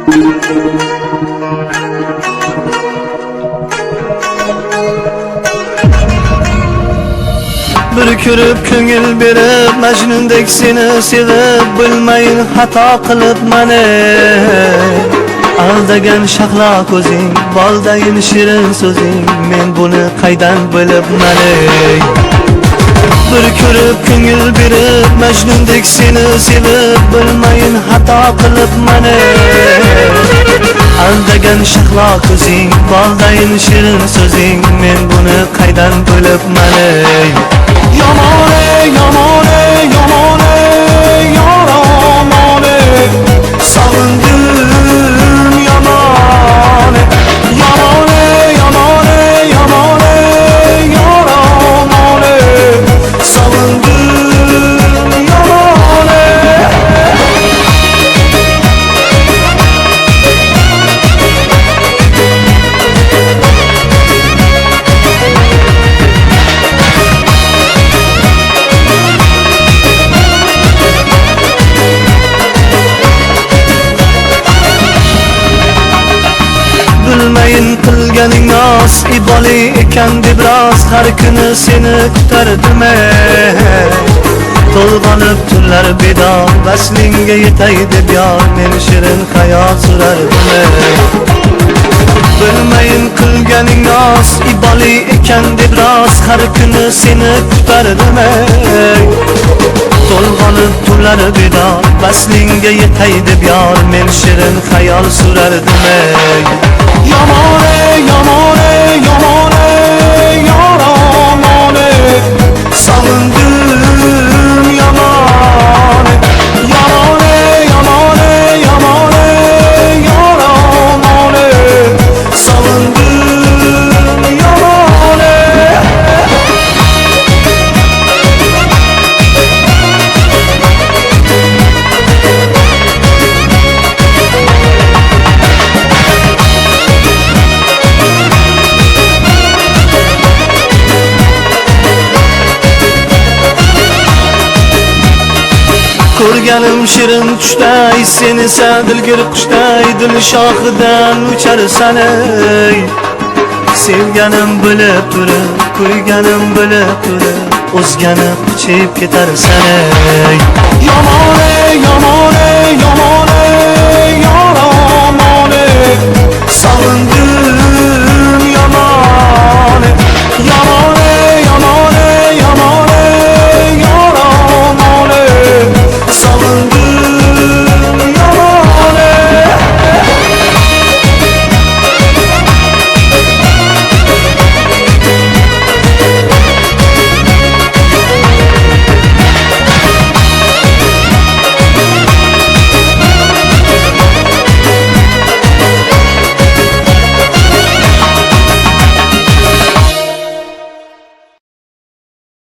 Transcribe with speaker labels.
Speaker 1: Bir ko'rib ko'ngil berib Majnundek seni sevib bilmayin xato qilib mani aldagan shahlo ko'zing boldayin shirin so'zing men buni qaydan bilib mani bir ko'rib ko'ngil berib Majnundek seni sevib bilmayin xato qilib mani aldagan shahlo ko'zing boldayin shirin so'zing men buni qaydan bilib mani Yamane, yamane, yamane, yaramane Savundim yamane Yamane, yamane, yamane, yaramane Savundim yamane Bilmeyin qilganing nos iboli ekan deb rost har kuni seni kutardim to'lg'anib tunlar bedor vaslingga yetay deb yor men shirin hayot surardim bilmeyin qilganing nos iboli ekan deb rost har kuni seni kutardim to'lg'anib tunlar bedor vaslingga yetay deb yor men shirin hayol surardim Yamane, yamane, yamane, yaramane Savundim yamane Yamane, yamane, yamane, yaramane Savundim yamane Ko'rganim shirin tushday sen esa dilgir qushday dil shoxidan ucharsan ey sevganim bilib turib ko'yganim bilib turib o'zgani quchib ketarsan ey Yamane, yamane